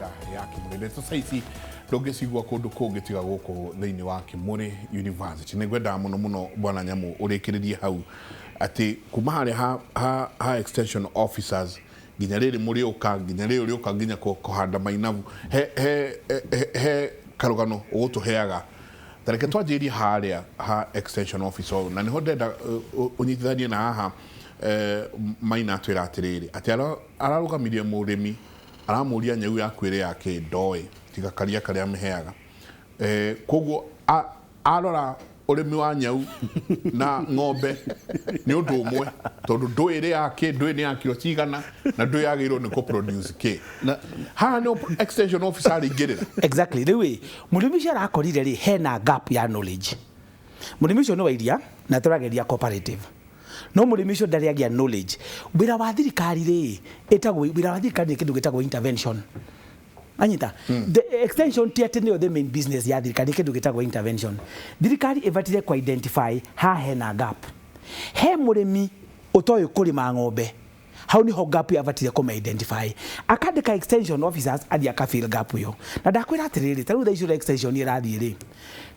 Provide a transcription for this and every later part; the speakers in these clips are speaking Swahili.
ya Kimuri sasa ici ndongecigwa kundu kungi tiga guku thiini wa Kimuri University nigwenda muno bwana Nyamu urikiririe hau ati kuma hari ha extension officers nginya riri muri uka nginya riri uka nginya kuhanda mainavu he karugano ugutuheaga tareke twanjirie haria ha extension officer na niho ndenda unyitithanie na haha maina twira atiriri ati ararugamirie murimi aramuria nyau yakwire yake ndoi tiga karia karia meheaga koguo arora urimi wa nyau na ng'ombe ni undu umwe tondu ndwire yake ndwini yakiro cigana na ndwi yagirwo ni ko produce ke ha no extension officer aringirira exactly the way murimi cia rakorire ri hena gap ya knowledge murimi cio no wairia na turageria cooperative no murimi cio ndari agia knowledge wira wa thirikari ri etagwo wira wa thirikari ni kindu gitagwo intervention anyita the extension tiate nio the main business ya thirikari kindu gitagwo intervention thirikari evatire ku identify ha hena gap he murimi utoyo kurima ng'ombe how ni ho gap yavatire ku identify akandika extension officers adia ka fill gap yo na ndakwira atiriri taru tha icio extension irathie ri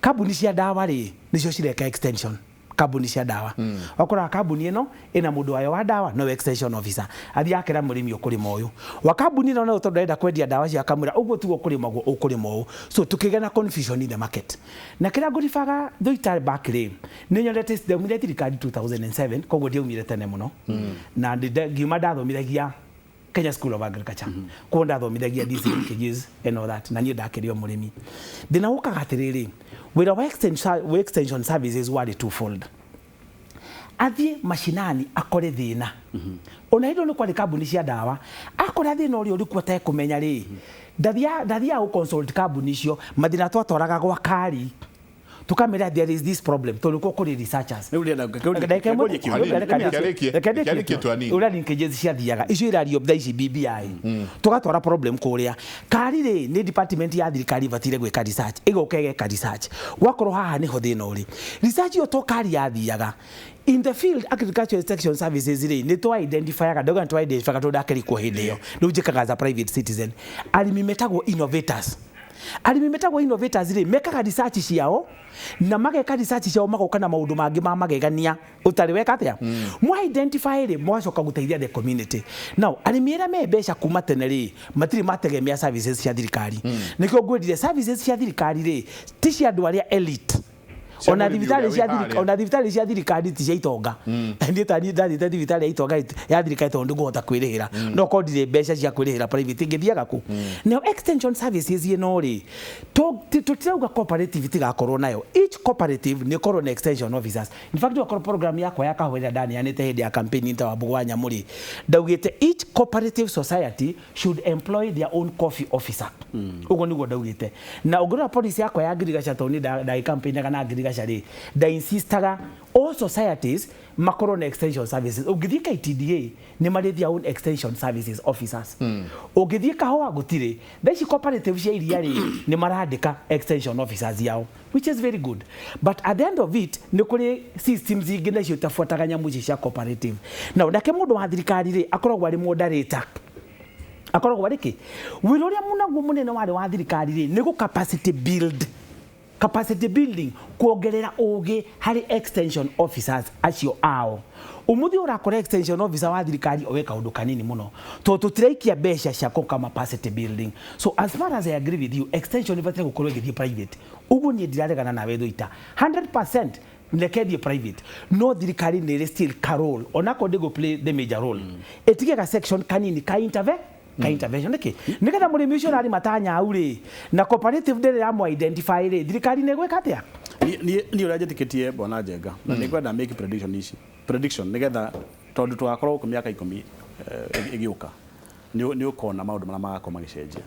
kambuni cia dawa ri nicio cireka extension kabuni cia dawa wakora kabuni eno ina mundu wayo wa dawa no extension officer athi akira murimi ukurima uyu wa kabuni no no tondu enda kwendia dawa cia kamura uguo tugo kurima guo ukurima uyu so tukigena confusion in the market na kira ngurifaga thoita back ri ni nyondete thomire thirikari 2007 koguo ndiumire tene muno na ngiuma ndathomithagia Kenya School of Agriculture ko ndathomithagia DCKGs and all that na ni ndakirio murimi thina ukaga atiriri wira wa extension services were twofold athie mashinani akore thina ona hindo ni kwari kabuni cia dawa akora thina uri uri kwata kumenya ri ndathia u consult kabuni cio mathina twatoraga gwa kari tukamera there is this problem tuliko kuri researchers ura linkage cia thiaga icio irario thaici BBI tugatwara problem kuria kari ri ni department ya thirikari vatire gweka research igokege ka research wakoro haha ni ho thina uri research yo to kari ya thiaga in the field agriculture extension services ri ni to identify ga doga to identify to dakari ko hindio no jikaga za private citizen alimi metagwo innovators ri mekaga research ciao na mageka research ciao magoka na maundu mangi ma magegania utari weka atia mu identify ri mwacoka guteithia the community now alimiera me besha kuma tene ri matiri mategemea services cia thirikari nikio ngwendire services cia thirikari ri ti cia andu aria elite ona thibitari cia thirikari ti cia itonga ndi tani ndathite thibitari ya itonga ya thirikari tondu ngota kwirihira no kodire mbeca cia kwirihira private ngithiaga ku now extension services no ri tutirauga cooperative tigakorwo nayo each cooperative ni korwo na extension officers in fact wakora program yakwa ya kahwera ndani yanite hindi ya campaign intawa Bugwa Nyamuri ndaugite each cooperative society should employ their own coffee officer ugo niguo ndaugite na ugura policy yakwa ya agriculture toni da campaign kana agriculture da insistaga all societies makoro na extension services ugithika ITDA ni mari their own extension services officers ugithika ho gutire thaici cooperative cia iria ri ni marandika extension officers yao which is very good but at the end of it ni kuri systems ingine cio tafuataga nyamu cia cooperative na ndake mundu wa thirikari ri akoragwo ari moderator akoragwo ariki wiroria munaguo munene wari wa thirikari ri ni go capacity building kuongerera ugi hari extension officers acio ao umuthi urakora extension officer wa thirikari oweka undu kanini muno to tutiraikia besha cia kama capacity building so as far as I agree with you extension ivatire gukorwo githie private ugu ni ndiraregana nawe thuita 100% nekedi private no thirikari ni still carol onako ndego play the major role etigeka section kanini ka intervention niketha murimi ucio ari matanya auri na cooperative ndere ya mu identify ri thirikari ne gweka atia ni urajetiketie bona Njenga na nikwenda make prediction niketha tondu twakorwo ku miaka 10 igiuka ni ukona maundu mara magako magicenjia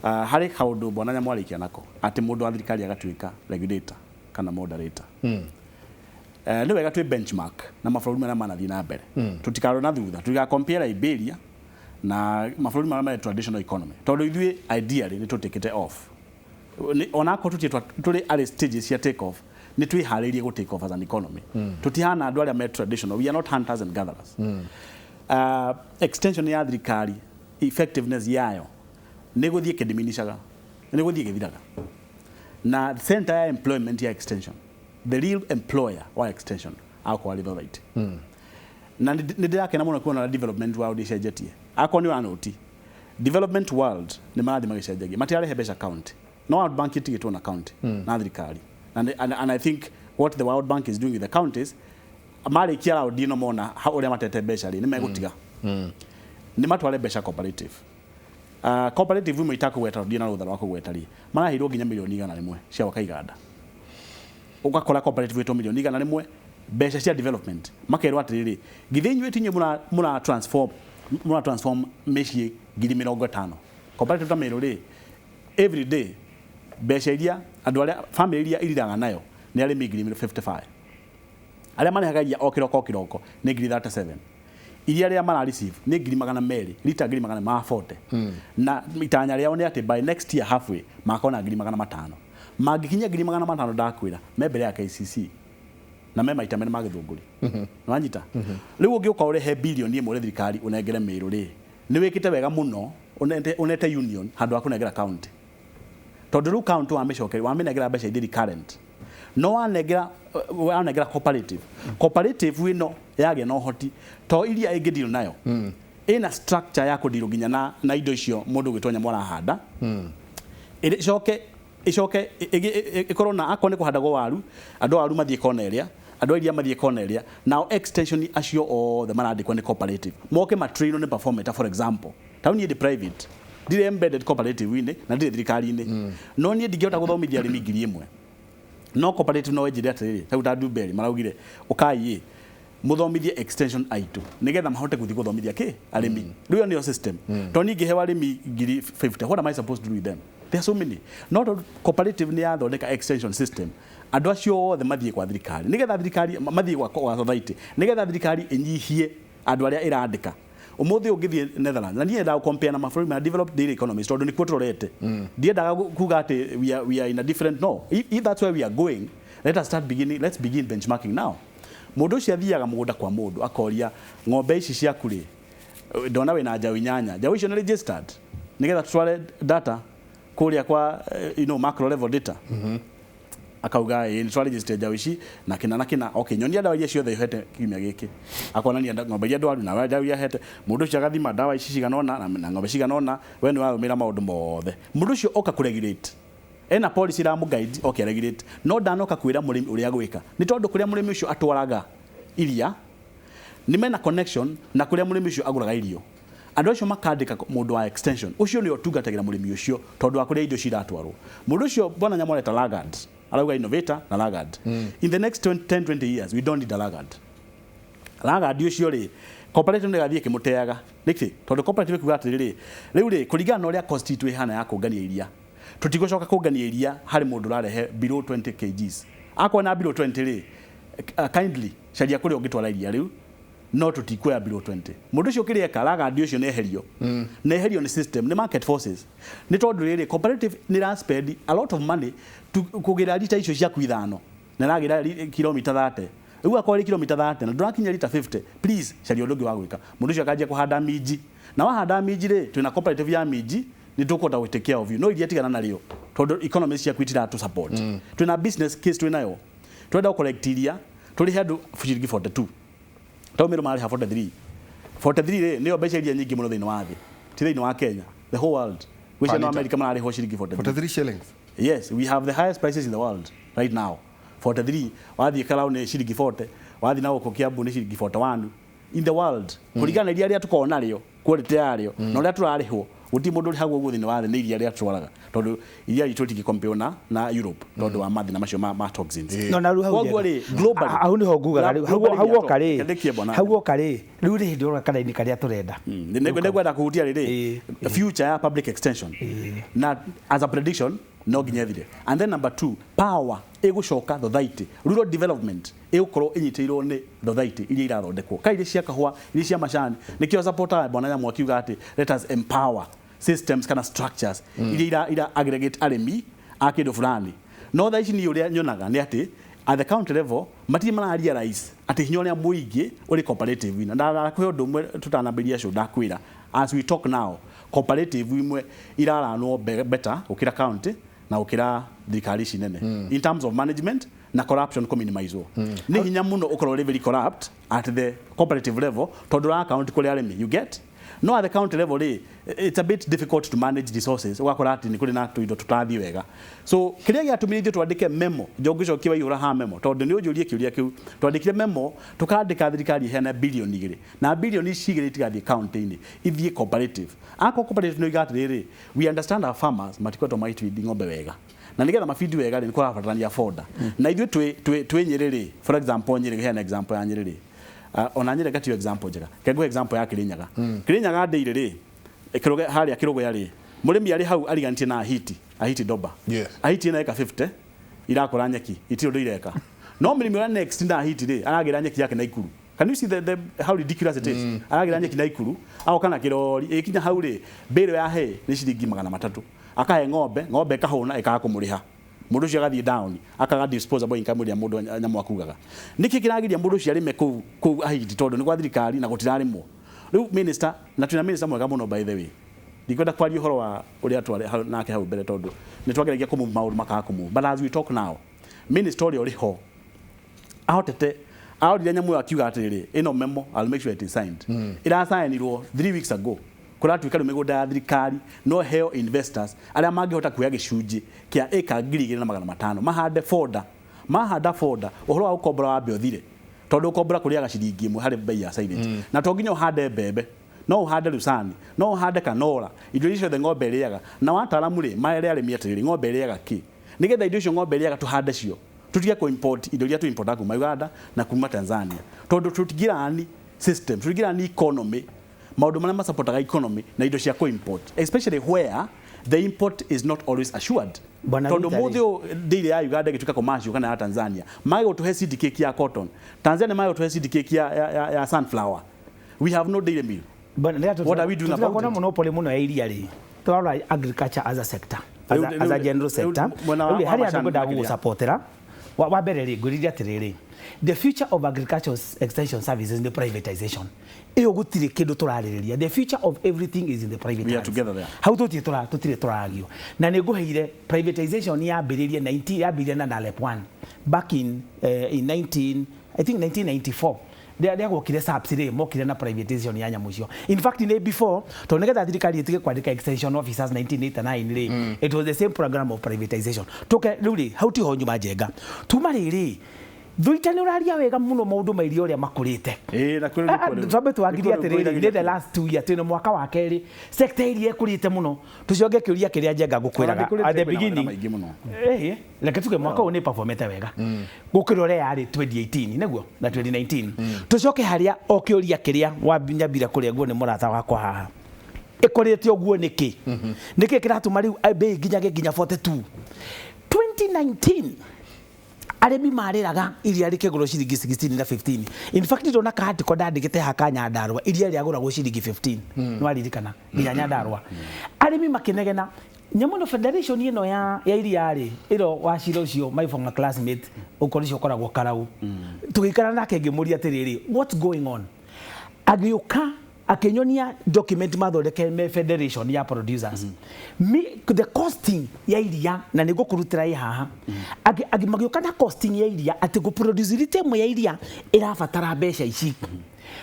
hari kaundu bona Nyamwarikia nako ati mundu wa thirikari agatuika regulator kana moderator ni wega twi benchmark na mabũrũri mara manathi na mbere tutikaro na thutha tuga compare Liberia na mabũrũri mara traditional economy tondu ithui ideally ni tutikite off onako tuli at stages ya take off ni twiharirie go take off as an economy tutihana andu aria traditional we are not hunters and gatherers extension ya thirikari effectiveness yayo nĩ gũthiĩ kĩdiminishaga nĩ gũthiĩ gĩthiraga na center ya employment ya extension the real employer wa extension akwa ri thothaiti na nĩ ndĩrakena mũno kuona development world icenjetie akwa nĩ wanoti development world nĩ marathi magĩcenjagia matiarehe mbeca county no World Bank itigĩtwo na county na thirikari and I think what the World Bank is doing with the counties marĩkia round ino mona ũrĩa matete mbeca rĩ nĩ megũtiga nĩ matware mbeca cooperative cooperative imwe itakũgweta ndio na rũtha rwa kũgweta rĩ marahirwo nginya milioni 100 cia waka iganda ugakora cooperative ĩtwo milioni 100 mbeca cia development makerwo atiriri githinyu itinye muna transform meshi 50,000 cooperative ta mero rĩ every day mbeca iria andũ arĩa family iria iriraga nayo nĩ arĩ 55 arĩa marehagagia o kiroko nĩ 37 iria rĩa mara receive nĩ 200 lita 240 na itanya rĩao nĩ ati by next year halfway makona 500 magikinya 500 ndakwira membere ya KCC na mema itamene magithunguri nwanyita riu ũngĩũka ũrehe billion ĩmwe thirikari unengere mĩrũ rĩ nĩ wĩkĩte wega mũno unete union handũ akunengera county tondũ riu county wa mĩcokeri wa mĩnengera mbeca ithiri current no wanengera cooperative ino yage no hoti to iria ĩngĩ nayo ina structure ya kũdirwo nginya na indo icio mũndũ gwĩtonya mwana handa icoke ikorwo na akone kuhandagwo waru andũ waru mathie kona ĩrĩa andũ iria mathie kona ĩrĩa now extension acio othe marandikwo ni cooperative moke matrain ne performance for example town ni private dire embedded cooperative ine na dire thirikari ine no ni ndingĩhota gũthomithia arĩmi ngiri ĩmwe no cooperative no ejire atiriri ta Dubeli maraugire ukai muthomithie extension aitu nigetha mahote guthi guthomithia ki arĩmi riu ni system to ni ngihewa arĩmi ngiri 50 what am I supposed to do with them there are so many not cooperative ni yathondeka extension system andũ acio othe mathie kwa thirikari nigetha thirikari mathie kwa society nigetha thirikari enyihie andũ arĩa irandika umuthi ungithie Netherlands na nienda compare na mabũrũri ma developed daily economies tondu ni kuturorete ndiendaga kuga ati we are in a different no if that's where we are going let's begin benchmarking now mundu cia thiaga mugunda kwa mundu akoria ng'ombe ici ciaku ri ndona we na njaũ inyanya njaũ icio ni registered nigetha tutware data kuria kwa macro level data akauga ni twari register njaũ ici na kina okay nyonia dawa iria ciothe ihete kimya giki akona ni ng'ombe iria ndwaru na dawa iria hete mundu cia gathima dawa ici ciganona na ng'ombe ciganona we ni wathomira maundu mothe mundu cio oka kuregulate ena policy ra mu guide okay regulate no ndanoka kwira murimi uria gwika ni tondu kuria murimi ucio atwaraga iria ni mena connection na kuria murimi ucio aguraga irio andu acio makandika mundu wa extension ucio ni otungatagira murimi ucio tondu akuria indo ciratwarwo mundu ucio bwana nyamore ta laggard arauga innovator na laggard in the next 10-20 years we don't need a laggard ucio ri cooperative negathie kimuteaga niki tondu cooperative kuga atiriri riu ri kuringana na uria cost itu ihana ya kungania iria tutigocoka kungania iria hari mundu rarehe below 20 kgs akona below 20 ri kindly sharia kuri ungitwara iria riu no tutikuya below 20 mundu ucio kirieka laggard ucio neherio neherio ni system ni market forces ni tondu riri cooperative ni ra spend a lot of money kugira lita icio cia kuithano na ragira kilomita 30 riu akwari kilomita 30 na ndurakinya lita 50 please sharia ndungi wa gwika mundu ucio akajia kuhanda miji na wahanda miji ri twina cooperative ya miji ni tukota we take care of you no iria tigana nario tondu economy cia kwitira to support twina business case twinayo twenda collect iria tuli handu ciringi 42 taumiro mari ha 43 ni obeca iria nyingi muno thini wa thi ti thini wa Kenya the whole world which in America mari ho ciringi 43 shillings yes we have the highest prices in the world right now 43 wathi kalau ni ciringi 40 wathi na uko Kiambu ni ciringi 41 in the world kuringana iria ria tukona rio quality yario no ria turarihwo uti mundu ri hagwo guthini wa thi ni iria ria twaraga tondu iria itu tigicompare na Europe tondu wa mathi na macio ma toxins no na ru hau ri globally hau ni ho ngugaga hau okari riu ri ndio kana ni karia turenda ndegwenda kuhutia riri future ya public extension na as a prediction no ginyethire and then number 2 power igucoka thothaiti rural development igukorwo inyitiirwo ni thothaiti iria irathondekwo kaire cia kahua iria cia macani nikio supporta bwana ya mwakiuga ati let us empower systems kana structures iria ira aggregate arimi akindo fulani no tha ici ni uria nyonaga ni ati at the county level mati mararia rais ati hinya uria muingi uri cooperative ina ndakwe undu mwe tutanambiria cio ndakwira as we talk now cooperative imwe iraranwo better ukira county na ukira thirikari cinene in terms of management na corruption ko minimize ni hinya muno ukoro very corrupt at the cooperative level tondu ra account kuri arimi you get no at the county level it's a bit difficult to manage resources ugakora ati ni kuri na tuindo tutathi wega so kiria giatumirithio twandike memo jogisho kiwa yura ha memo tondu ni ujurie kiuria kiu twandikire memo tukandika thirikari hena bilioni 2 na bilioni cigire itigathi county-ini ithie cooperative ako cooperative no igatiriri we understand our farmers matikoto maitwi ng'ombe wega na nigetha mafidi wega ni kwa batarania foda na ithuĩ twe Nyerere for example Nyerere hena example ya Nyerere ona Nyerere gati example njega kego example ya Kirinyaga Kirinyaga ndeire ri ikiroge haria kirogo yari murimi ari hau arigantie na ahiti doba ahiti na eka 50 irakora nyeki itiro ndoireka no murimi wa next nda ahiti ri aragira nyeki yake na ikuru. Can you see the how ridiculous it is? Aragira nyeki na ikuru au kana kirori ikinya hau ri bero ya he ni ciringi 300 akahe ng'ombe kahuna ikakumuriha mundu cio gathie down akaga disposable income ya mundu nyamu akugaga niki kiragiria mundu cio arime ku ahiti tondu ni kwa thirikari na gutirarimwo riu minister na tuna minister mwega muno by the way ndikwenda kwaria horo wa uri atware nake hau mbere tondu ni twageragia kumu maundu makakumu but as we talk now minister uri ho ahotete aurire nyamu akiuga atiriri ino memo I'll make sure it is signed ira signirwo 3 weeks ago kuratuika rumigunda ya thirikari no heo investors aria mangihota kuya gicunji kia eka 2,500 mahanda foda uhoro wa ukombora wa biothire tondu ukombora kuriaga ciringi imwe hari bei ya silent na to nginya uhande mbembe no uhande rusani no uhande kanora indo icio the ng'ombe iriaga na wataramu ri maere arimi atiriri ng'ombe iriaga ki nigetha indo icio ng'ombe iriaga tuhande cio tutige ku import indo iria tu import kuma Uganda na kuma Tanzania tondu tutigirani system tutigirani economy maundu maria ma supportaga economy na indo cia import especially where the import is not always assured tondu muthio ndire ya Uganda gituka commercial kana ya Tanzania mayo to seed cake ya cotton Tanzania mayo to seed cake ya sunflower we have no dairy mill what are we doing about it? Kuna monopoly muno ya iria ri twara agriculture as a sector as a general sector uli hari andu ndagu supportera wa mbere ri nguriria atiriri the future of agriculture extension services in the privatization iyo gutire kindu turaririria the future of everything is in the private we are together there how tutire turagio na ni nguheire privatization ya ambiririe 19 ya billion na lep 1 back in 1994 they go kire subsidy mo kire na privatization ya nyamucio in fact ne before to negetha thirikari itige kwandika extension officers 1989 ri it was the same program of privatization toke ruri how ti ho nyuma jenga tumariri thuitani uraria wega muno maundu mairi uria makurite na kuri twabe twagiria atiriri the last 2 years tino mwaka wa keri sector iria ekurite muno tucoge kiuria kiria jenga gukwiraga at the beginning leke tuke mwaka one performete wega gukirore yari 2018 neguo na 2019 tucoke haria o kiuria kiria wanyambira kuria ni murata wakwa haha ikorete oguo niki kiratuma riu bei nginya 42 2019 aremi mariraga iria rikeguro ciringi 16 na 15 in fact ndona kahati ko ndandikite haka Nyandarua iria riaguragwo ciringi 15 no aririkana nginya Nyandarua aremi makinegena nyamuno federation ino ya iria ri iro wacira ucio my former classmate ukoricio koragwo karau tugikara nake ngimuria atiriri what's going on agiuka akenyonia document mathondeke me federation ya producers the costing ya iria na nigo kurutira haha agimagiuka na costing ya iria ati go produce item ya iria irabatara mbeca ici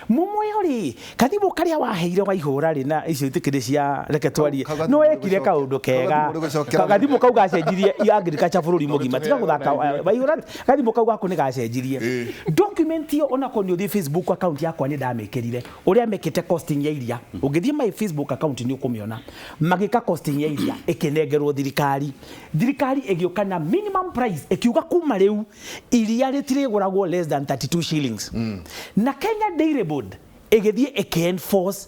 mumwe ri kathibu karia waheire wa ihura ri na icio itikire cia reke twarie no ekire kaundu kega kathibu kau gacenjirie ya agriculture bururi mugima tiga guthaka wa ihura kathibu kau gako ni gacenjirie document yo ona ko ni uthi Facebook account yakwa ni ndamekirire uria mekete costing ya iria ungithie my Facebook account ni ukumiona magika costing ya iria ikinengerwo thirikari egiuka na minimum price ekiuga kuma riu iria ritiriguragwo less than 32 shillings na Kenya Dairy Board egethie enforce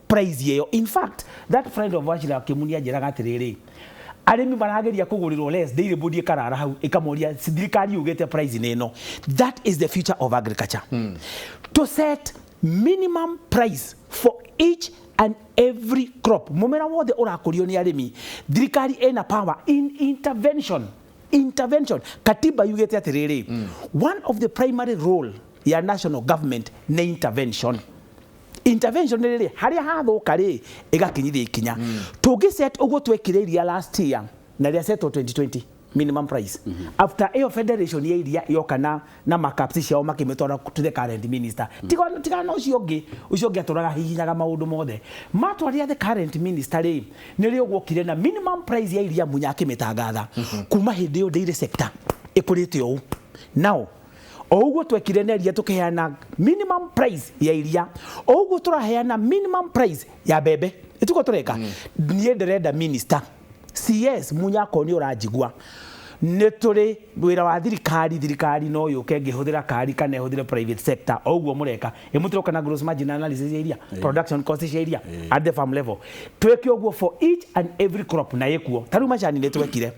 price yeyo in fact that friend of Wachira Kimunia njeraga atiriri arimi marageria kugurirwo less Dairy Board ikarara hau ikamoria thirikari ugete price neno that is the future of agriculture to set minimum price for each and every crop mumera wothe urakurio ni arimi thirikari ena power in intervention katiba yugete atiriri one of the primary role ya national government na intervention intervention rä harä a hathoka rä ĩgakinyithia ikinya tũngĩ set ũguo twekire iria last year na rĩa setwo 2020 minimum price after ĩyo federation ya iria yoka na markups ciao makĩmĩtwara to the current minister tigana na ũcio ũngĩ atũraga hihinyaga maũndũ mothe matwarĩra the current minister rĩ nĩ rĩ ũguokire na minimum price ya iria munya akĩmĩtangatha kuma hĩndĩ ĩyo dairy sector ĩkũrĩte ũũ now oguo twekire neria tũkĩheana minimum price ya iria oguo tũraheana minimum price ya mbembe ĩtuko tũreka niĩ ndĩrenda minister CS munyako nĩ ũranjigua nĩ tũrĩ wĩra wa thirikari no yũke ngĩhũthĩra kari kana hũthĩre private sector oguo mũreka ĩmũtĩroka na gross margin analysis ya iria production cost ya iria at the farm level tweke ũguo for each and every crop na yekuo tarĩu macani nĩ twekire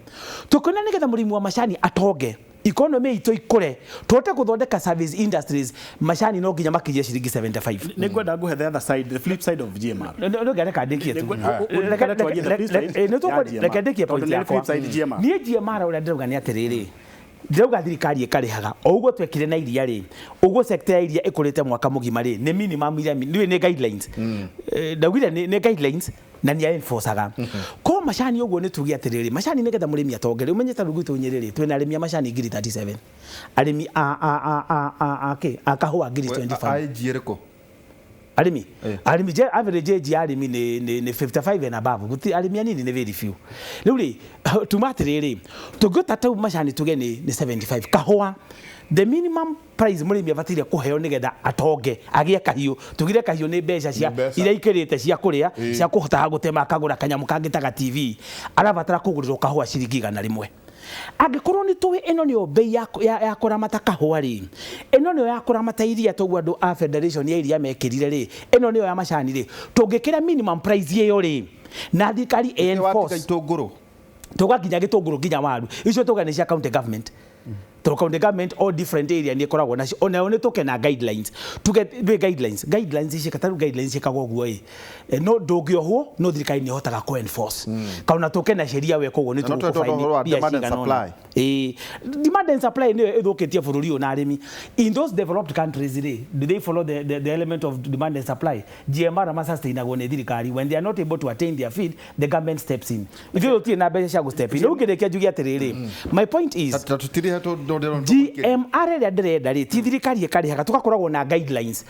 tũkona nĩgetha mũrĩmi wa macani atonge economy itũ ikũre tũhote gũthondeka service industries macani no nginya makĩrie ciringi 75 nĩ ngwenda ngũhe the other side the flip side of GMR no ngareka ndĩkie tu reke ndĩkie point yakwa niĩ GMR ũrĩa ndĩrauga nĩ atĩrĩrĩ ndĩrauga thirikari ĩkarĩhaga o ũguo twekire na iria rĩ ũguo sector ya iria ĩkũrĩte mwaka mũgima rĩ nĩ minimum iria nĩ guidelines ndaugire nĩ guidelines na nĩ enforceaga ko macani ũguo nĩ tugi atĩrĩrĩ macani nĩgetha mũrĩmi atonge rĩu menyeta rũgu tũnyĩrĩrĩ twĩna arĩmi a macani ngiri 37 arĩmi a kahũa ngiri 25 arĩmi je average age ya arĩmi nĩ 55 and above guti arĩmi anini nĩ very few rĩu rĩ tuma atĩrĩrĩ tũngĩota tau macani tuge nĩ 75 kahũa the minimum price mũrĩmi abatire kũheo nĩgetha atonge agĩe kahiũ tugire kahiũ nĩ mbeca cia iria ikĩrĩte cia kũrĩa cia kũhota gũtema akagũra kanyamũ kangĩtaga TV arabatara kũgũrĩrwo kahũa ciringi 100 angĩkorwo nĩ tũĩ ĩno nĩyo bei ya kũramata kahũa rĩ ĩno nĩyo ya kũramata iria toguo andũ a federation ya iria mekĩrire rĩ ĩno nĩyo ya macani rĩ tũngĩkĩra minimum price ĩyo rĩ na thirikari enforce tũgakinya gĩtũngũrũ nginya waru icio tũga nĩ cia county government to county government all different area nĩ koragwo nacio ona one toke na guidelines guidelines ici kataru guidelines ikagwo guo no ndũngĩohwo no thirikari nĩ hotaga ko enforce kauna toke na sheria we koguo nĩ tũgũfaini demand and supply demand and supply nĩ ĩthũkĩtie bũrũri ũyũ na arĩmi in those developed countries do they follow the element of demand and supply GMR ma sustainable nĩ thirikari when they are not able to attain their feed the government steps in ithuĩ tũtirĩ na mbeca cia gũ step in rĩu ngĩrĩkia njuge atĩrĩrĩ my point is GMR rĩrĩa ndĩrenda rĩ ti thirikari ĩkarĩhaga tũgakoragwo na guidelines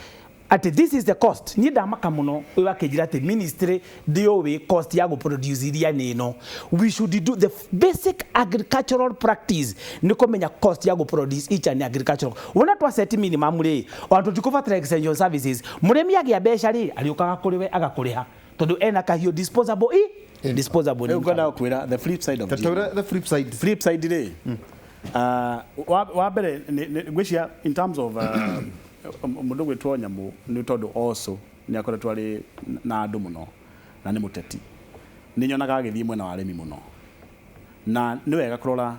at this is the cost ni ndamaka muno we wakĩnjira ati ministry ndĩũĩ cost ya gũproduce iria nĩno we should do the basic agricultural practice nĩ kũmenya cost ya gũproduce each and agricultural wona twa set minimum rĩ ona tũtikubatara extension services mũrĩmi agĩa mbeca rĩ arĩũkaga kũrĩ we agakũrĩha tondũ ena kahiũ disposable disposable ngwenda kwĩra the flip side of the flip side rĩ wa mbere ngwĩcia in terms of mũndũ gwĩtwo Nyamũ nĩ tondũ also nĩ akoretwo arĩ na andũ mũno na nĩ mũteti nĩ nyonaga agĩthiĩ mwena wa arĩmi mũno na nĩ wega kũrora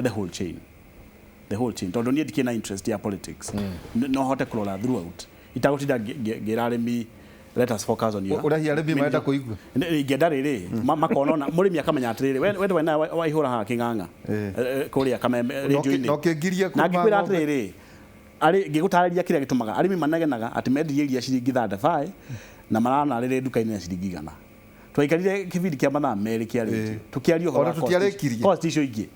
the whole chain tondũ niĩ ndikĩna interest ya politics no hote kũrora throughout itagũtinda ngĩra arĩmi let us focus on you ũrĩa arĩmi marenda kũigua ingĩenda rĩrĩ makona mũrĩmi akamenya atĩrĩrĩ wende wena waihũra haha Kĩng'ang'a kũrĩa kameme radio-inĩ na ngĩkwĩra atĩrĩrĩ ngĩgũtarĩria kĩrĩa gĩtũmaga arĩmi manegenaga atĩ mendirie iria ciringi 35 na marana rĩrĩ nduka-inĩ ya ciringi 100 twaikarire kĩbindi kĩa mathaa merĩ kĩarĩtio tũkĩaria ũhoro cost icio ingĩ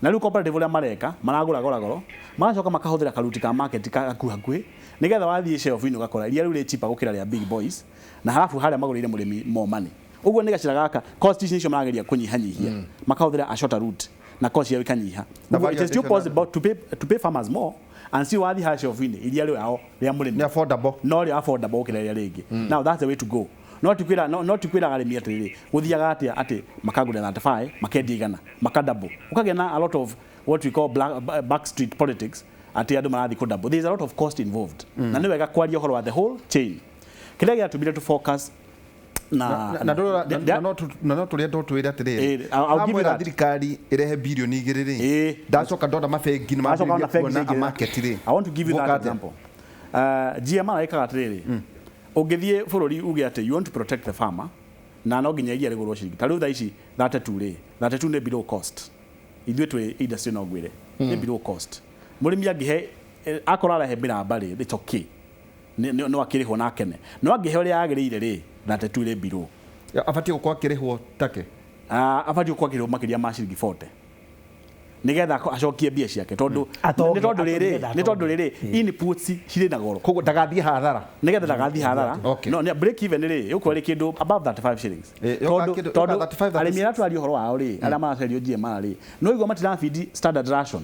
na rĩu cooperative ũrĩa mareka maragũra goro magacoka makahũthĩra karuti ka market hakuhĩ nĩgetha wathiĩ shelf-inĩ ũgakora iria rĩu rĩ cheaper gũkĩra rĩa big boys na halafu harĩa magũrĩire mũrĩmi more money ũguo nĩ gacira gaka cost icio marageria kũnyihanyihia makahũthĩra a shorter route na cost yao ikanyiha it is still possible to pay farmers more and see wathi ha shelf-inĩ iria rĩu yao rĩa mũrĩmi ni affordable no rĩ affordable gũkĩra rĩa rĩngĩ now that's the way to go no tikwĩra arĩmi atĩrĩrĩ gũthiaga atĩ makagũra 35 makendia 100 makadouble ũkagĩa na a lot of what we call back street politics ati andũ marathi ku double there is a lot of cost involved na nĩ wega kwaria ũhoro wa the whole chain kĩrĩa gĩatũmire to focus na no tũrĩa twĩra atĩrĩrĩ amwĩra thirikari ĩrehe birioni 2 rĩ ndacoka ndona mabengi nĩ macoka market rĩ I want to give you that example GMR ĩkaga atĩrĩrĩ ũngĩthiĩ bũrũri uge atĩ you want to protect the farmer na no nginya iria rĩgũrwo ciringi ta rĩu thaa ici 32 nĩ below cost ithuĩ twĩ industry no gwĩre nĩ below cost mũrĩmi angĩhe akora arahe mbĩra mbarĩ it's okay no akirihwo na kene no angihe uri agirire ri 32 ri below abati gukwa kirihwo take abati gukwa kirihwo makiria ma ciringi 40 nigetha acokie mbia ciake tondu ni tondu riri inputs ciri na goro koguo ndagathie hathara nigetha ndagathie hathara no break even ri uko ri kindu above 35 shillings tondu arimi atu ari horo wao ri ara maracerio GMR ri no igwa matira feed standard ration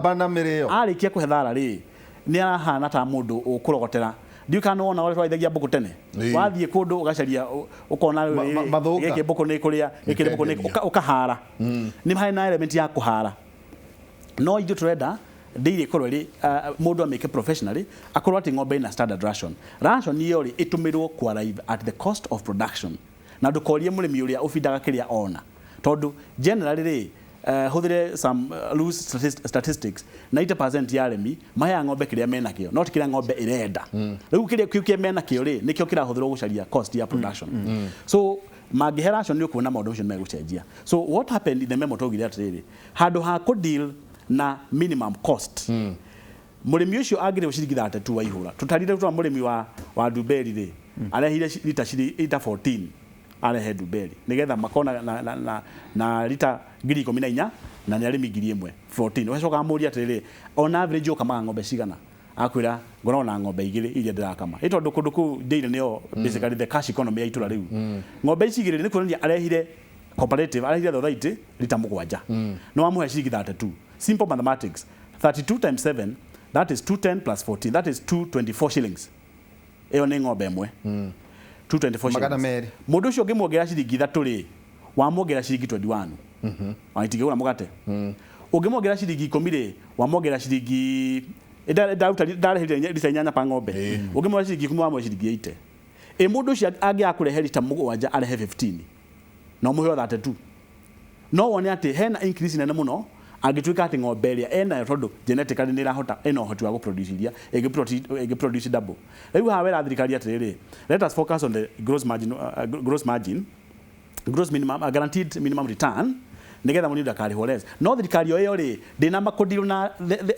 bana mirio arikia kuhethara ri ni arahana ta mundu ukurogotera ndiukana wona wale twaithagia mbuku tene wathie kundu ugacaria ukona gike mbuku ni kuria gike mbuku ni ukahara ni hai na element ya kuhara no ithu turenda ndiri korwo ri mundu ameke professionally akorwo ati ng'ombe na standard ration ni yori itumirwo ku arrive at the cost of production na ndukorie murimi uria ufindaga kiria ona tondu generally ri huthire some loose statistics 90% ya arimi maya ng'ombe kiria mena kio not kiria ng'ombe irenda riu kiria mena kio ri nikio kirahuthirwo gucaria cost ya production so mangihe ration ni ukuona maundu ucio megucenjia so what happened in the memo togire atiriri handu ha ku deal na minimum cost murimi ucio agire ciringi 32 wa ihura tutarire twa murimi wa Duberi ri arehire lita 14 arehe Duberi nigetha makona na lita 14 na ni arimi 14 wecoka amuria atiriri on average ukama ng'ombe cigana akwira ngorona ng'ombe igiri iria ndirakama itondu kundu ku deire nio basically the cash economy ya itura riu ng'ombe igiri ni kuria arehire cooperative arehire thothaiti lita 7 no amuhe ciringi 32 simple mathematics 32 times 7 that is 210 plus 14 that is 224 shillings eyo ni ng'ombe imwe 224 shillings mundu ucio ngimuongera ciringi 3 ri wamuongera ciringi 21 aitigura mugate ungimuongera ciringi 10 ri wamuongera ciringi ndarehire lita 8 pa ng'ombe ungimuongera ciringi 10 wamuongera ciringi 80 mundu ucio angiakurehe lita 7 arehe 15 no muheo 32 no wone ati hena increase nene muno agituika ati ng'ombe ria ena tondu genetically ni rahota eno hoti wa guproduce iria produce double riu hawera thirikari atiriri let us focus on the gross minimum guaranteed minimum return nigetha mundu akari hores no thirikari yo ri ndina makudiru na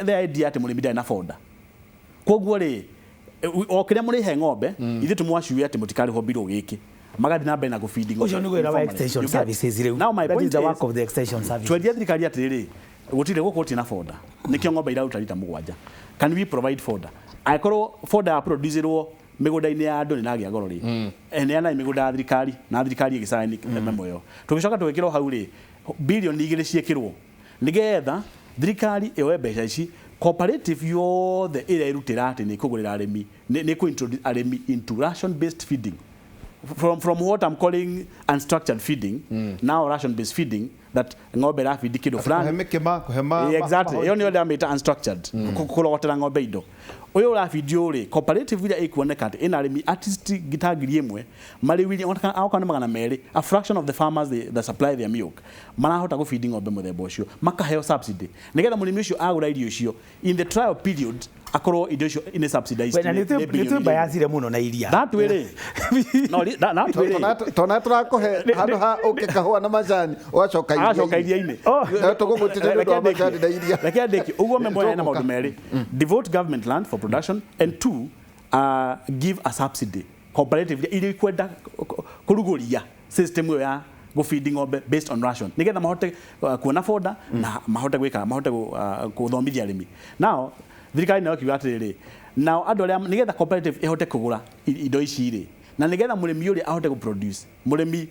the idea ati murimi ndai na fonda koguo ri okiria muri he ng'ombe ithu tumwacue ati mutikari ho biro giki magadi na mbere na gufeeding ucio niguo wa extension services riu now my point is the work of the extension service twedia thirikari atiriri gutire gukuti na foda nikio ng'ombe ira utarita 7 can we provide foda aikoro foda ya producerwo migunda-ini ya andu ni nagia goro ri ene ana migunda ya thirikari na thirikari igisaini memo yo tugicoka twikirwo hau ri bilioni 2 ciekirwo nigetha thirikari ewe mbeca ici cooperative yothe ira irutira ati ni kugurira arimi ni ku introduce arimi into ration based feeding from what I'm calling unstructured feeding now ration based feeding that ng'ombe ra feed kido fulani exactly yo ni ole ameta unstructured kurogotera ng'ombe indo uyo ra feed uri cooperative ira ikuoneka ati ina arimi artist gitagiri imwe mari wili aukana magana meri a fraction of the farmers they supply their milk marahota go feeding ng'ombe muthemba ucio makaheo subsidy nigetha murimi ucio agura irio ucio in the trial period akorwo indo icio ine subsidized ni tu bayazire muno na iria that way no that way tona turakohe handu ha ukikahua na majani wacoka iria-ini tugugutire ndu wa majani na iria reke ndiki uguo membo ya na maundu meri devote government land for production and two give a subsidy cooperative ili kwenda kuruguria system yo ya go feeding ng'ombe based on ration nigetha mahote kuona foda na mahote gwika mahote kuthomithia arimi now thirikari nayo kiuga atiriri now andu aria nigetha cooperative ihote kugura indo ici ri na nigetha murimi uri ahote guproduce murimi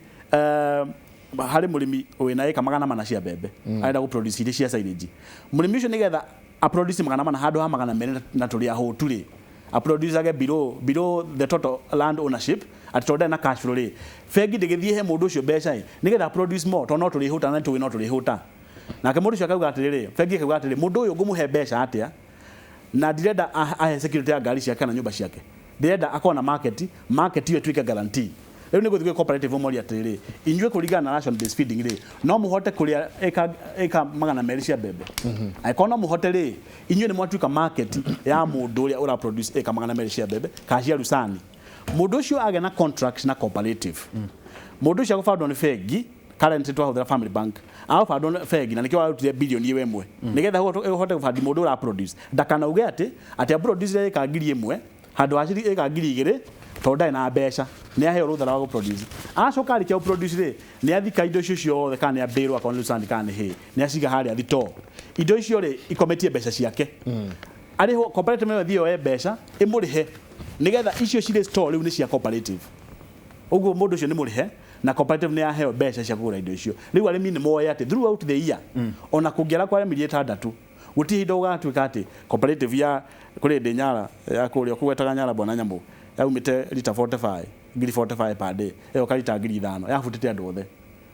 hari murimi wina eka 400 cia mbembe aenda guproduce irio cia silage murimi ucio nigetha a produce 400 handu ha 200 na turi aho turi a produce age below the total land ownership at toda na cash flow ri fegi ndigithie he mundu ucio mbeca nigetha produce more to no turi huta na turi no turi huta na ke mundu ucio akauga atiriri fegi akauga atiriri mundu uyu ngumuhe mbeca atia na ndirenda ahe security ya ngari ciake na nyumba ciake ndirenda akona market iyo twika guarantee riu ni guthike cooperative omori atiriri inywe kurigana na ration based feeding ri no muhote kuria eka 200 cia mbembe aikona muhote ri inywe ni mwatuika market ya mundu uria ura produce eka 200 cia mbembe kashia rusani mundu ucio age na contract na cooperative mundu ucio agufadwa ni fegi currently twahũthĩra family bank abandon fegi na nikio arutire bilioni ĩmwe nigetha uhote gũbandi mũndũ ũra produce ndakanauge atĩ a produce ĩka ngiri ĩmwe handũ ha ciringi ĩka ngiri igĩrĩ tondũ ndarĩ na mbeca nĩ aheo rũtha rwa gũproduce acoka arĩkia gũproduce rĩ nĩ athika indo icio ciothe kana nĩ abĩrwo akaona Lusandi kana nĩ hĩ nĩ aciga harĩa thitoo indo icio rĩ ikometie mbeca ciake arĩho cooperative ĩyo thio mbeca ĩmũrĩhe nigetha icio cirĩ store rĩu nĩ cia cooperative ũguo mũndũ ũcio nĩ mũrĩhe na cooperative nĩ yaheo mbeca cia kũgũra indo icio rĩu arĩmi nĩ moe atĩ throughout the year ona kũngĩara kwa mĩeri 6 gũtirĩ indo ũgatuĩka atĩ cooperative ya kũrĩ ndĩ Nyara ya kũrĩa kũgwetaga Nyara Bwana Nyamũ yaumĩte lita 45 ngiri 45 per day ĩyo karita ngiri 5 yabutĩte andũ othe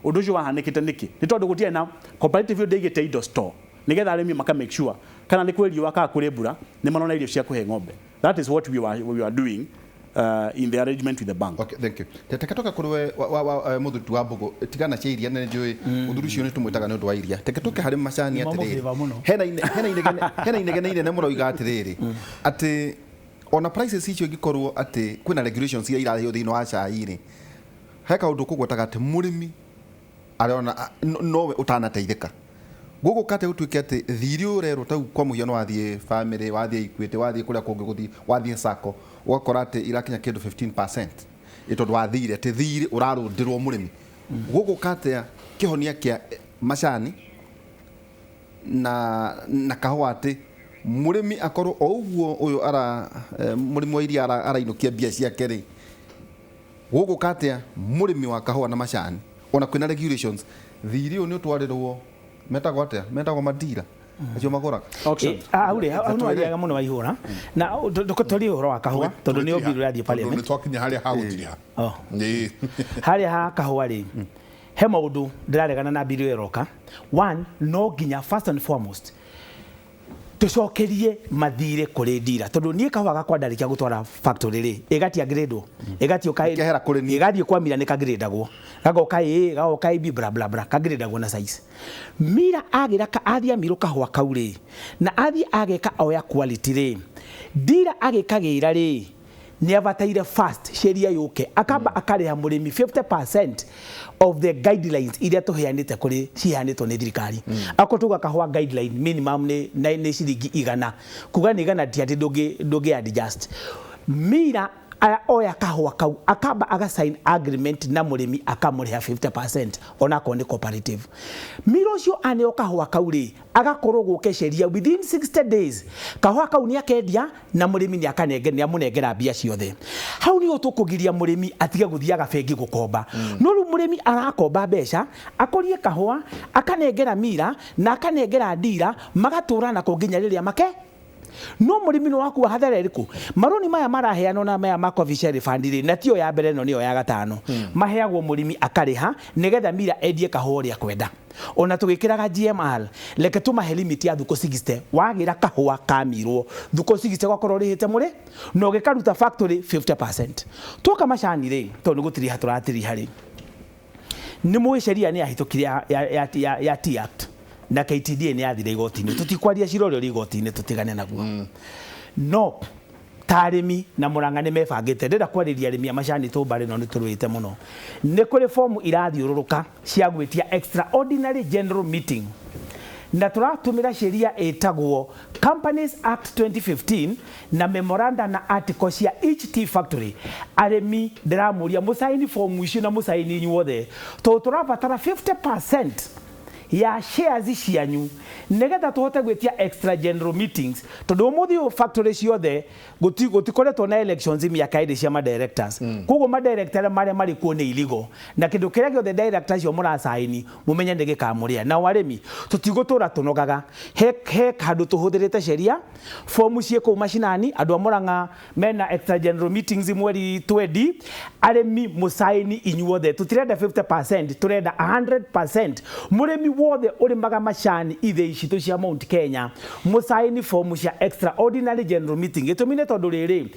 ũndũ ũcio wahanĩkĩte nĩkĩ nĩ tondũ gũtirĩ na cooperative ĩyo ndĩigĩte indo store nigetha arĩmi maka make sure kana nĩ kweli waka kũrĩ mbura nĩ manona irio cia kũhe ng'ombe. That is what we were doing in the arrangement with the bank. Okay, thank you. Teketoka kurwe muthutu wa mbugo tigana cia iria nĩ njũĩ muthutu ucio nĩ tumwĩtaga nĩ ũndũ wa iria. Teketoka harĩ macani atĩrĩrĩ. Hena inegene inene mũno iga atĩrĩrĩ. Atĩ ona prices icio ingĩkorwo atĩ kwĩna regulations iria iraheo thĩinĩ wa cai-rĩ. He kaũndũ kũgwetaga atĩ mũrĩmi arona nowe ũtanateithĩka. Gogo kate utuike ati thiri urero tau kwa muhiano wathiĩ family wathiĩ Equity wathiĩ kuria kũngĩ gũthiĩ wathiĩ sacco ugakora ati irakinya kĩndũ 15% itondu wathire ati thiri urarũndirwo mũrĩmi gogo kate kihonia kia macani na kahũa ati mũrĩmi akorwo o ũguo ũyũ ara mũrĩmi wa iria arainũkia mbia ciake rĩ gogo kate mũrĩmi wa kahũa na macani ona kwĩna regulations thiri ũyũ nĩ ũtwarĩrwo metagwo madira acio magora aure no aliaga muno waihura na ndokotori uhoro wa kahua tondu ni obiru radio parliament nĩ twakinya harĩa haũthiria nĩ harĩa ha kahua ri he maundu ndiraregana na biru eroka one no ginya first and foremost tucokerie mathire kuri ndira tondu nie kahua gakwa ndarikia gutwara factory ri igatia grade igatio kai igathie kwa mira ni kagredagwo gagoka ibi bla bla bla kagredagwo na size mira agira ka athia miro kahua kauri na athia ageka oya quality ri ndira agikagira ri ni abataire fast sheria yuke akamba akareha mũrĩmi 50% of the guidelines iria tuheanite kuri cihanitwo ni thirikari akotuga kahua guideline minimum ni ciringi 100 kuga ni 100 ti ati ndũngĩ adjust mira oya kahua kau akamba aga sign agreement na mũrĩmi akamũrĩha 50% ona ko ni cooperative miro cio aneo kahua kau ri agakorwo gũke sheria within 60 days kahua kau ni akendia na mũrĩmi ni amunengera mbia ciothe hau ni ũtukũgiria mũrĩmi atige gũthiaga bengi gũkomba no rĩu mũrĩmi arakomba mbeca akorie kahua akanengera mira na akanengera ndira magatũrana kũnginya rĩrĩa make no mũrĩmi no wakuwa hathara ĩrĩkũ maroni maya maraheanwo na maya ma coffee fund ri na tio ya mbere no niyo ya gatano maheagwo mũrĩmi akariha nigetha mira endie kahũa rĩa kwenda ona tugikiraga GMR leke tumahe limit ya thuko 60 wagira kahũa kamirwo thuko 60 gwakorwo rihite mũrĩ no gikaruta factory 50% toka macani ri tondu gutiri haturatiri hari ni mwe sheria ni ahitũkire ya T Act na KTDA ni athire igoti-inĩ tutikwaria ciroryo igoti-inĩ tutigane naguo no tarimi na Murang'a nĩ mebangĩte ndĩra kwarĩria arĩmi a macani tũmbare no nĩ tũrũĩte mũno nĩ kũrĩ fomu irathiũrũrũka cia gwĩtia extraordinary general meeting na tũratũmĩra sheria ĩtagwo Companies Act 2015 na memoranda na article cia each tea factory arĩmi ndĩramũria mũsaini fomu icio na mũsaini inyuothe tũrabatara 50% ya shares cianyu nigetha tuhote gwetia extra general meetings tondu umuthi u factory ciothe gutikoretwo na elections miaka iri cia ma directors koguo ma director maria mari kuo ni illegal na kindu kiria giothe directors cio murasaini mumenye ndigikamuria na warimi tutigutura tunogaga he handu tuhuthirite sheria formu cie ku mashinani andu a Murang'a mena extra general meetings mweri 20 arimi musaini inyuothe tutirenda 50% turenda 100% murimi wothe urimaga macani ithe icitu cia Mount Kenya musaini formu cia extraordinary general meeting itumine tondu riri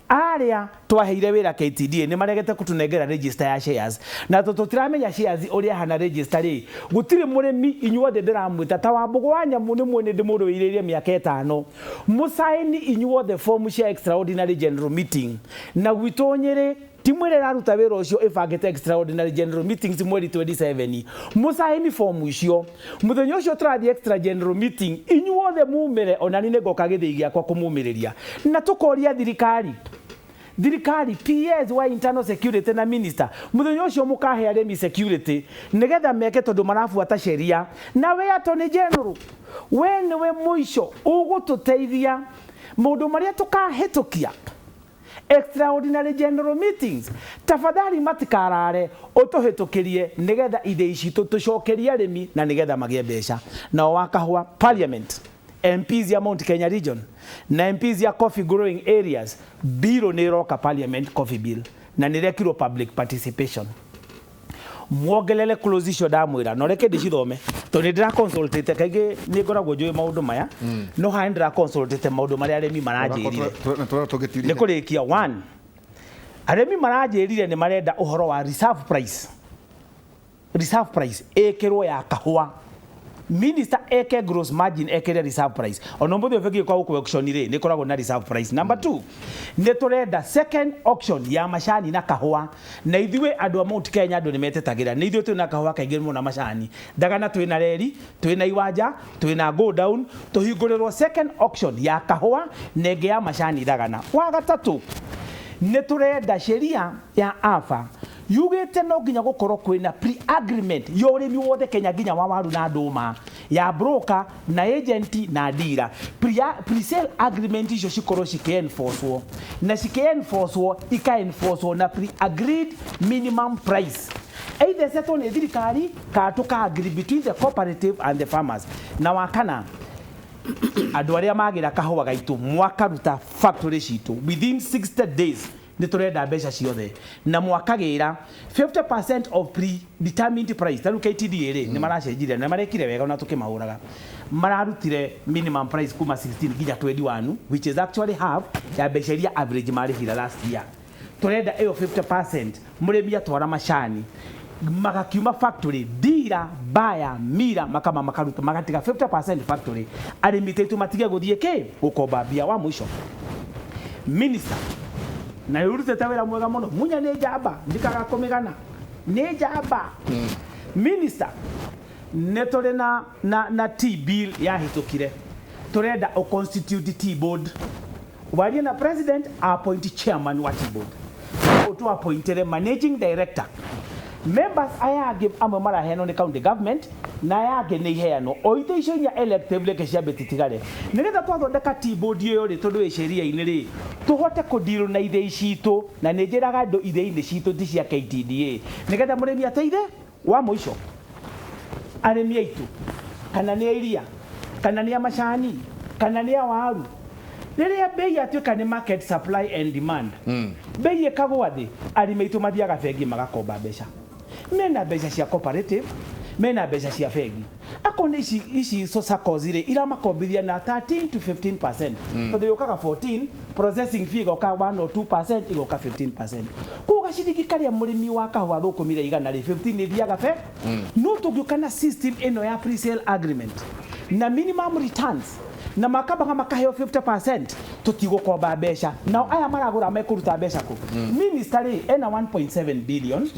aria twaheire wira KTDA ni maregete kutunengera register ya shares na tutiramenya shares uria hana register ri gutiri murimi inyuothe ndiramwita ta wa Mbugu wa Nyamu ni mwene ndimurũiririe miaka 5 musaini inyuothe formu cia extraordinary general meeting na gwitonyere timwere raruta wero ucio ifangite extraordinary general meetings mweri 27 musaini form ucio muthenya ucio trathi extra general meeting inyuothe mumire onani ne goka githi giakwa kumumiriria na tukoria thirikari PS wa internal security na minister muthenya ucio mukahe aremi security nigetha meke tondu marafuata sheria na we attorney general we niwe muico ugututeithia maundu maria tukahitukia extraordinary general meetings tafadhali matikarare utuhitukirie nigetha ide ici tucokerie aremi na nigetha magie mbeca na wakahwa parliament MPs ya Mount Kenya region na MPs ya coffee growing areas bill ni roka parliament coffee bill na nirekiro public participation muongelele closure damwira no reke ndicithome to ni ndira consultate kaige ni ngoragwo njui maundu maya no ha ndira consultate maundu maria aremi maranjirire ni kurikia 1 aremi maranjirire ni marenda uhoro wa reserve price ekirwo ya kahua minister eke gross margin ekere reserve price ono mbothe ofeki kwa uko auction ire ni koragwo na reserve price number 2 ne turenda second auction ya mashani na kahua na ithiwe andu a Mount Kenya andu ni metetagira ni ithiwe twina kahua kaingĩ mu na mashani ndagana twina reri twina iwanja twina go down tuhingũrĩrwo second auction ya kahua nenge ya mashani ndagana wa gatatu ne turenda sheria ya afa yugite no ginya gukorwo kwina pre-agreement yorimi wothe Kenya ginya wa waru na nduma ya broker na agent na dealer pre-sale agreement icio cikorwo ciki-enforcewo na ciki-enforcewo ika-enforcewo na pre-agreed minimum price either settled ni thirikari ka tuka agree between the cooperative and the farmers na wakana andu aria magira kahua gaitu mwakaruta factory citu within 60 days ni turenda mbeca ciothe na mwakagira 50% of predetermined price taru KTDA ri ni maracenjire na marekire wega na tukimahuraga mararutire minimum price kuma 16 ginya 21 which is actually half ya mbeca iria average marihira last year turenda iyo 50% muremi atwara mashani magakiuma factory dealer buyer mira makama makaruta magatiga 50% factory arimitetu matige guthie ke ukomba bia wa mwisho minister na yurute tawera mwega muno munya ne jamba ndikaga komigana ne jamba minister ne tore na T bill ya hitukire turenda o constitute T board wali na president appoint chairman wa T board to appoint a managing director members ayage amwe maraheno ni county government na yage ni heano oite icio nya elective leke cia betitigare nigetha twathondeka T board iyo ri tondu sheria ini ri tuhote kudiru na ide icitu na ni njiraga ndo ide ini citu ti cia KTDA nigetha murimi ateire wa muico arimi aitu kana ni iria kana ni macani kana ni waru riria bei atuika ni market supply and demand bei ikagwa thi arimi aitu mathiaga bengi magakomba mbeca mena mbeca cia cooperative mena mbeca cia bengi akone ici SACCOs ira makombithia na 13 to 15% tondu yukaga 14 processing fee goka 1 or 2% igoka 15% kuga ciringi karia murimi wa kahua thukumire igana ri 15 ithiaga fe no tugiukana system eno ya pre-sale agreement na minimum returns na makaba makaheo 50% tutigokomba mbeca na aya maragura mekuruta mbeca ku minister ena 1.7 billion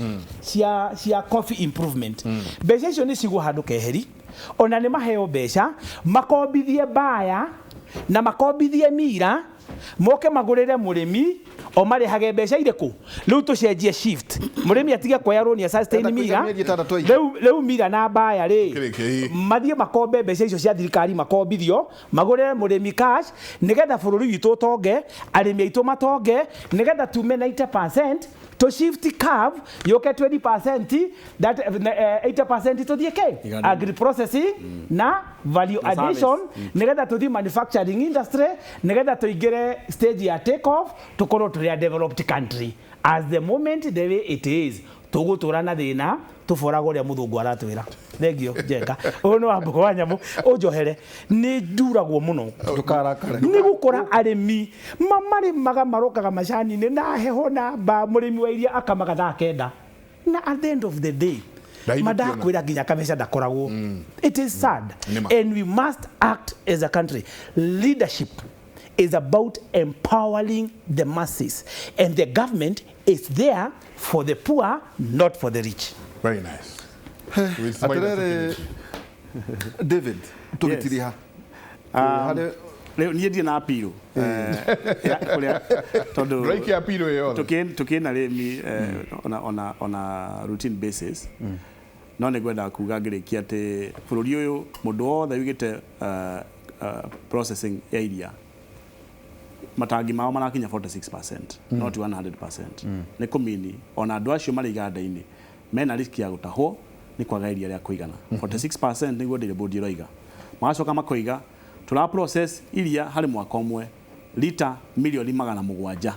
cia coffee improvement mbeca icio ni cigu handu keheri ona ni maheo mbeca makombithie baya na makombithie mira moke magurire murimi o mari hage mbeca iriku riu tucenjie shift murimi atige kwa roni ya sustain mira riu mira na baya ri mathie makombe mbeca icio cia thirikari makombithio magurire murimi cash nigetha bururi witu tonge arimi aitu matonge nigetha tume 90% to shift curve yoke 20% that 80% to the agri processing na value addition nigetha to the manufacturing industry nigetha to igere stage ya take off to korwo to a developed country as the moment the way it is tuguturana thina tuforaga uria muthungu aratwira thengio jenga ono ambuko wanyamu ujohere ni nduragwo muno tukarakare ni gukora arimi mamari maga marokaga macani ni na heho na ba murimi wa iria akamaga thaa kenda na at the end of the day madakwira ginya kabesha dakoragwo it is sad and we must act as a country leadership is about empowering the masses, and the government is there for the poor, not for the rich. Very nice. Atere David tugitiria leo niä ndie na apiro kuria tondu break apiro yo tukina remi on a routine basis no ne gwenda kuga ngirikia ati bururi uyu mundu wothe wigite processing area matangi mao marakinya 46%, not 100%. Ni kumini ona andu acio mari iganda-ini mena risk ya gutahwo ni kwaga iria ria kuigana. 46% niguo ndire bodi roiga magacoka makoiga tura process iria hari mwaka umwe lita milioni 700.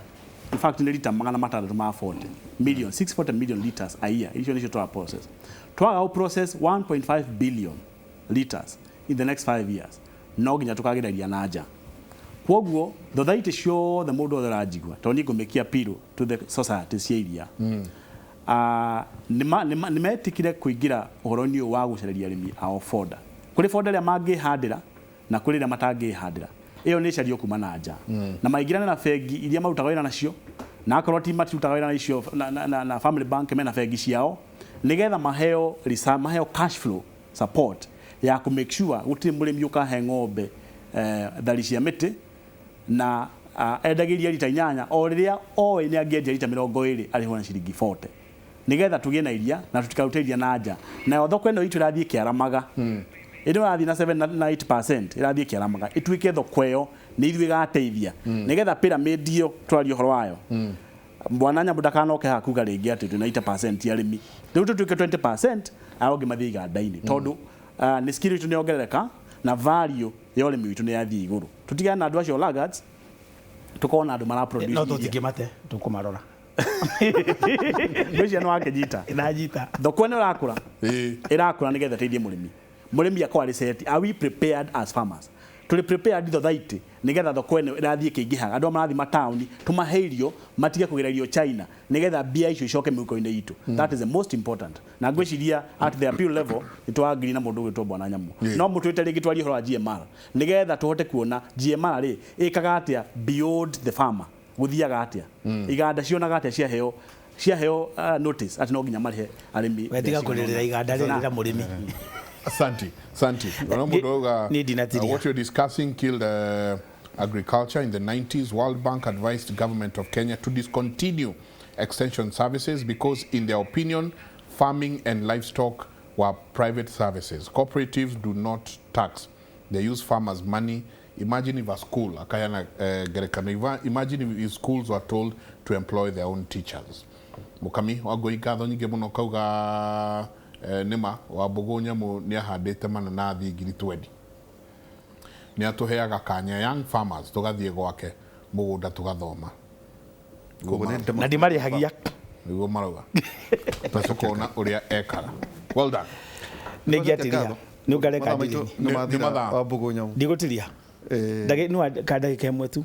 In fact ni lita 640 million, 640 million liters a year. Icio nicio tura process. Twaga process 1.5 billion liters in the next 5 years. No ginya tukagireria na nja. Kwoguo thothaiti ciothe mundu othe rajigwa toni ngumikia piro to the society cia iria nimetikire kuingira uhoroni wa gucereria arimi ao foda kuri foda ria mangihandira na kuri ria matangihandira iyo ni cario kuma na nja na maingirane na bengi iria marutaga wira nacio na akorwo ti marutaga wira nacio na family bank mena bengi ciao nigetha maheo cash flow support ya ku make sure gutiri murimi ukahe ng'ombe thari cia miti na endagiria lita 8 o riria oe ni angiendia lita 20 ariho na ciringi 40 nigetha tugie na iria na tutikaruteria na nja na thoko eno itu irathie kiaramaga ino rathi na 7 na 8% irathie kiaramaga ituike thoko eyo ni ithui gateithia nigetha pyramid iyo twario horo wayo bwana Nyambu ndakanoke hakuga ringi ati 90% ya arimi riu tutuike 20% aroge mathii iganda-ini tondu ni skill itu ni ongerereka na value ya urimi witu ni yathii iguru tutigana na andu acio laggards tukona andu mara produce no tutigimate tukumarora Mwisho no akejita inajita thoko eno rakura irakura nigetha teithie murimi akwa reset. Are we prepared as farmers? Tuli prepared thothaiti nigetha thoko eno irathie kiingiha andu marathi matauni tumaheirio matige kugererio China nigetha bia icio icoke miuko-ini itu. That is the most important. Na ngwiciria at the appeal level itwagiri na mundu gwitwo Bwana Nyamu no mutwite ringi twari horo wa GMR nigetha tuhote kuona GMR ri ikaga atia beyond the farmer guthiaga atia iganda cionaga atia ciaheo notice ati no nginya marihe arimi wetiga kuririra iganda rira murimi. Asante. What you're discussing killed agriculture in the 90s. World Bank advised the government of Kenya to discontinue extension services because, in their opinion, farming and livestock were private services. Cooperatives do not tax. They use farmers' money. Imagine if a school, imagine if schools were told to employ their own teachers. Mukami, wagoi gatho nyingi muno kauga nima wa Mbogo Nyamu ni ahandite mananathi ngiri 20 ni atuheaga kanya young farmers tugathie gwake mugunda tugathoma na ndimari hagia niguo marauga tasukona uria ekara. Well done. Nigiatiria ni ungareka ni wa Mbogo Nyamu ndigutiria ndage no kada kemwe tu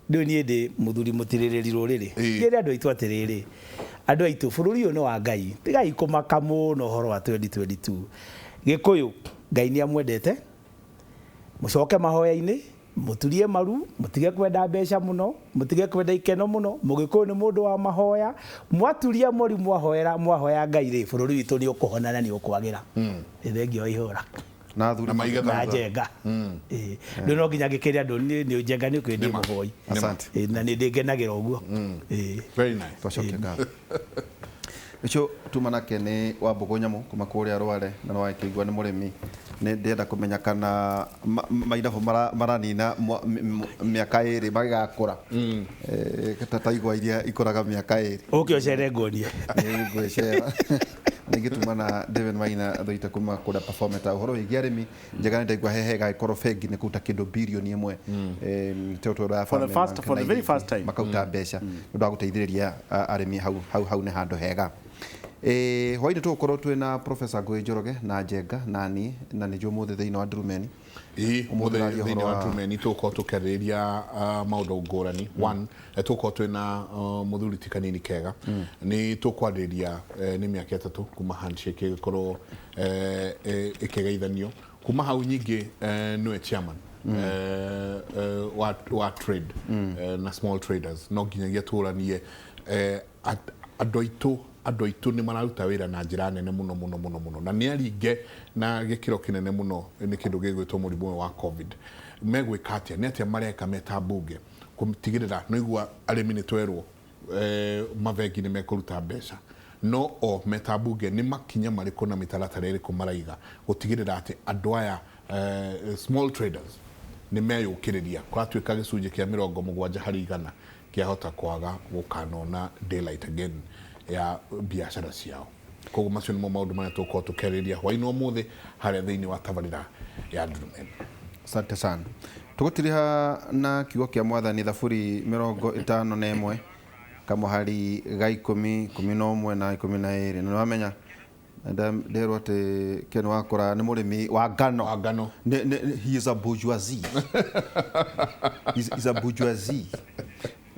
ndio ni ndi muthuri mutiririri ruriri ngire andu aitu atiriri andu aitu bururi uyu no wa Ngai tigai kumaka muno horo wa 2022 Gikuyu Ngai ni amwendete mucoke mahoya-ini muturie maru mutige kwenda mbeca muno mutige kwenda ikeno muno Mugikuyu ni mundu wa mahoya mwaturia mori mwahoya Ngai ri bururi witu ni ukuhona na ni ukwagira thengio ihora na thuri na jenga ndio no nginya ngikiri andu ni jenga ni kwindi muhoi. Asante na ni ndingenagira uguo very nice twacoke ngatho icio tumanake ni wa Mbogo Nyamu kuma kuria Rware na no wakigwa ni murimi ni ndenda kumenya kana maindaho maranina miaka iri magakura tataigwa iria ikoraga miaka iri ukio ngonie ngwicera nigitumana David Maina thoita kuma kuda performance uhoro wigi arimi njega ndaigwa hehega ikoro bengi ni kuta kindu bilioni 1 toto ra for the very first time makauta mbeca ndu wa guteithiriria arimi hau ne handu hega hwaini tukorwo twina Professor Ngui Njoroge na Njenga nani na ni jumuthe thiini wa Ndurumeni umuthe thiini wa Ndurumeni tukorwo tukariria maundu ngurani. One tukorwo twina muthuri ti kanini kega ni tukwariria ni miaka 3 kuma handshake ikorwo ikigeithanio kuma hau nyingi niwe chairman wa trade na small traders no nginyagia turanie andũ aitũ nĩ mararuta wĩra na njĩra nene mũno na nĩ aringe na gĩkĩro kĩnene mũno nĩ kĩndũ gĩgwĩtwo mũrimũ wa covid megwĩka atĩa nĩ atĩa mareka meta mbunge kũtigĩrĩra no igua arĩmi nĩ twerwo mabengi nĩ mekũruta mbeca no o meta mbunge nĩ makinya marĩkũ na mĩtaratara ĩrĩkũ maraiga gũtigĩrĩra atĩ andũ aya small traders nĩ meyũkĩrĩria kwatuĩka gĩcunjĩ kĩa 70% kĩahota kwaga gũkanona daylight again ya biashara ciao koguo macio nĩmo maũndũ marĩa tũkorwo tũkĩarĩrĩria hwaĩ-inĩ ũmũthĩ harĩa thĩinĩ wa tabarĩra ya Ndurumen. Asante sana. Tugutiriha na kiugo kĩa mwathani Thaburi 51 kama hari ga 10, 11 na 12 na wamenya nderwo atĩ Ken Wakora nĩ mũrĩmi wa ngano. He is a bourgeoisie. He's a bourgeoisie.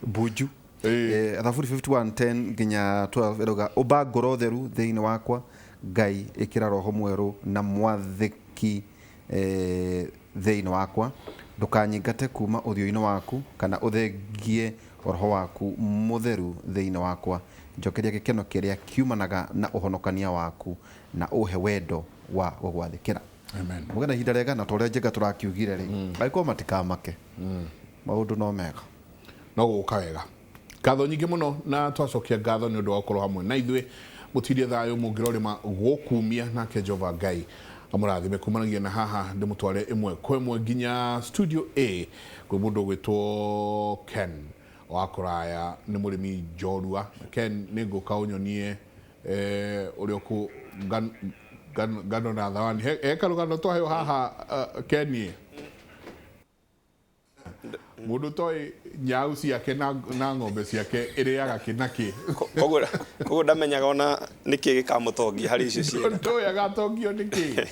Buju. Thaburi 51:10 nginya 12 eroga oba ngoro theru thĩinĩ wakwa Ngai ĩkĩra roho mwerũ na mwathĩki thĩinĩ wakwa ndũkanyingate kuma ũthiũ-inĩ waku kana ũthengie roho waku mũtheru thĩinĩ wakwa njokeria gĩkeno kĩrĩa kiumanaga na ũhonokania waku na ũhe wendo wa gũgwathĩkĩra. Amen. Mũgena ihinda rĩega na torĩa njenga tũrakiugire rĩ agĩkorwo matikamake maũndũ no mega no gũka wega ngatho nyingĩ mũno na twacokia ngatho nĩ ũndũ wa gũkorwo hamwe na ithuĩ mũtirie thayũ mũngĩrorema gũkumia nake Jehova Ngai amũrathime kumanagia na haha ndĩmũtware ĩmwe kwa ĩmwe nginya studio A kwĩ mũndũ ũgwĩtwo Ken wa kũraya nĩ mũrĩmi njorua. Ken nĩ ngũka ũnyonie ũrĩa kũ ngano na thawani karũgano twaheo haha Ken mũndũ toĩ nyau ciake na ng'ombe ciake ĩrĩaga kĩnakĩ koguo ndamenyaga ona nĩkĩ gĩkamũtongia harĩ icio ciĩga toĩ agatongio nĩkĩ.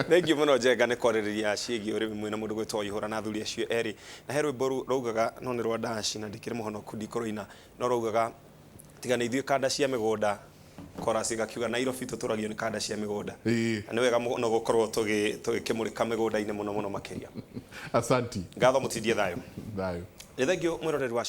Thengiũ mũno Njenga nĩ kwarĩrĩria ciĩgiĩ ũrĩmi mwĩna mũndũ gwĩtwo Ihũra na athuri acio erĩ na he rwĩmbo raugaga no nĩ rwa ndaci na ndĩkĩrĩ mũhonoku ndikũrũina no raugaga tiga nĩ ithuĩ kanda cia mĩgũnda korasi gakiuga Nairobi tũtũragio nĩ kanda cia mĩgũnda na nĩ wega no gũkorwo tũgĩkĩmũrĩka mĩgũnda-inĩ mũno makĩria. Asanti. Ngatho mũtindie thayũ. Thayũ. Thengiũ mwĩroreri wa